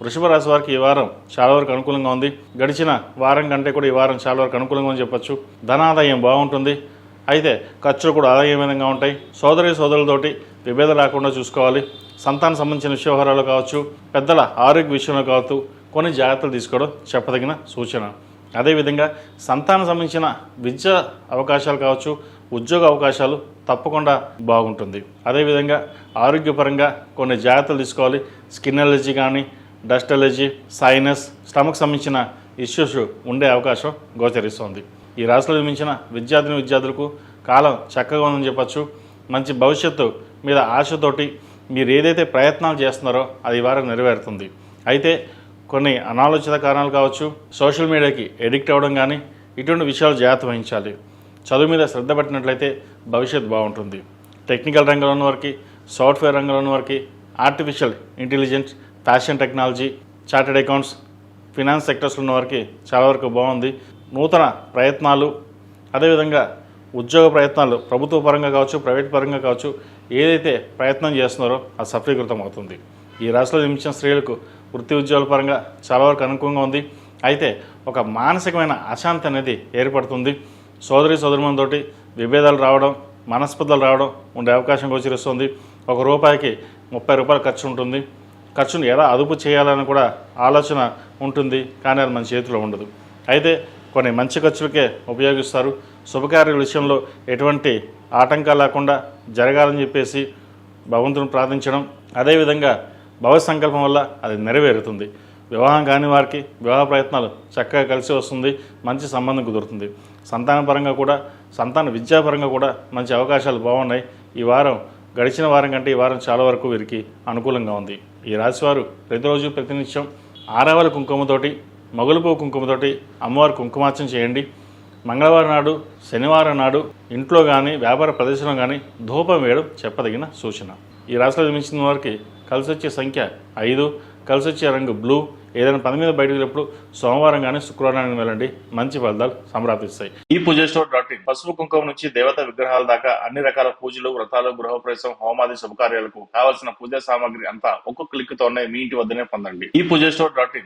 వృషభ రాశి వారికి ఈ వారం చాలా వరకు అనుకూలంగా ఉంది. గడిచిన వారం కంటే కూడా ఈ వారం చాలా వరకు అనుకూలంగా అని చెప్పొచ్చు. ధనాదాయం బాగుంటుంది. అయితే ఖర్చులు కూడా ఆదాయ విధంగా ఉంటాయి. సోదరులతోటి విభేదం రాకుండా చూసుకోవాలి. సంతానం సంబంధించిన వ్యవహారాలు కావచ్చు, పెద్దల ఆరోగ్య విషయంలో కావచ్చు, కొన్ని జాగ్రత్తలు తీసుకోవడం చెప్పదగిన సూచన. అదేవిధంగా సంతానం సంబంధించిన విద్యా అవకాశాలు కావచ్చు, ఉద్యోగ అవకాశాలు తప్పకుండా బాగుంటుంది. అదేవిధంగా ఆరోగ్యపరంగా కొన్ని జాగ్రత్తలు తీసుకోవాలి. స్కిన్ ఎలర్జీ కానీ, డస్ట్ ఎలర్జీ, సైనస్, స్టమక్ సంబంధించిన ఇష్యూస్ ఉండే అవకాశం గోచరిస్తుంది. ఈ రాశిలో జన్మించిన విద్యార్థులకు కాలం చక్కగా ఉందని చెప్పచ్చు. మంచి భవిష్యత్తు మీద ఆశతోటి మీరు ఏదైతే ప్రయత్నాలు చేస్తున్నారో అది ఈ వారం నెరవేరుతుంది. అయితే కొన్ని అనాలోచిత కారణాలు కావచ్చు, సోషల్ మీడియాకి ఎడిక్ట్ అవ్వడం కానీ, ఇటువంటి విషయాలు జాగ్రత్త వహించాలి. చదువు మీద శ్రద్ధ పెట్టినట్లయితే భవిష్యత్తు బాగుంటుంది. టెక్నికల్ రంగంలో ఉన్న వారికి, సాఫ్ట్వేర్ రంగంలో ఉన్న వారికి, artificial intelligence, fashion technology, chartered accounts, finance సెక్టర్స్లో ఉన్న వారికి చాలా వరకు బాగుంది. నూతన ప్రయత్నాలు, అదేవిధంగా ఉద్యోగ ప్రయత్నాలు ప్రభుత్వ పరంగా కావచ్చు, ప్రైవేట్ పరంగా కావచ్చు, ఏదైతే ప్రయత్నం చేస్తున్నారో అది సఫలీకృతం అవుతుంది. ఈ రాశిలో జన్మించిన స్త్రీలకు వృత్తి ఉద్యోగాల పరంగా చాలా వరకు అనుకూలంగా ఉంది. అయితే ఒక మానసికమైన అశాంతి అనేది ఏర్పడుతుంది. సోదరులతోటి విభేదాలు రావడం, మనస్పర్ధలు రావడం ఉండే అవకాశం గోచరిస్తుంది. ₹1కి ₹30 ఖర్చు ఉంటుంది. ఖర్చును ఎలా అదుపు చేయాలని కూడా ఆలోచన ఉంటుంది, కానీ అది మన చేతిలో ఉండదు. అయితే కొన్ని మంచి ఖర్చులకే ఉపయోగిస్తారు. శుభకార్యాల విషయంలో ఎటువంటి ఆటంకాలు లేకుండా జరగాలని చెప్పేసి భగవంతుని ప్రార్థించడం, అదేవిధంగా భవ సంకల్పం వల్ల అది నెరవేరుతుంది. వివాహం కాని వారికి వివాహ ప్రయత్నాలు చక్కగా కలిసి వస్తుంది. మంచి సంబంధం కుదురుతుంది. సంతానపరంగా కూడా, సంతాన విద్యాపరంగా కూడా మంచి అవకాశాలు బాగున్నాయి. ఈ వారం గడిచిన వారం కంటే ఈ వారం చాలా వరకు వీరికి అనుకూలంగా ఉంది. ఈ రాశివారు ప్రతిరోజు ప్రతినిత్యం ఆరవల కుంకుమతోటి, మొగలుపూ కుంకుమతోటి అమ్మవారి కుంకుమార్చన చేయండి. మంగళవారం నాడు, శనివారం నాడు ఇంట్లో కానీ వ్యాపార ప్రదేశంలో కానీ ధూపం వేయడం చెప్పదగిన సూచన. ఈ రాశిలో జన్మించిన వారికి కలిసి వచ్చే సంఖ్య 5, కలిసి వచ్చే రంగు బ్లూ. ఏదైనా పని మీద బయటకు వెళ్ళినప్పుడు సోమవారం కానీ శుక్రవారం వెళ్ళండి, మంచి ఫలితాలు సంప్రాప్తిస్తాయి. ఈ పూజస్టోర్.in పసుపు కుంకుమ నుంచి దేవతా విగ్రహాల దాకా అన్ని రకాల పూజలు, వ్రతాలు, గృహప్రవేశం, హోమాది శుభకార్యాలకు కావాల్సిన పూజా సామాగ్రి అంతా ఒక్కొక్క క్లిక్ తోనే మీ ఇంటి వద్దనే పొందండి. ఈ పూజస్టోర్.in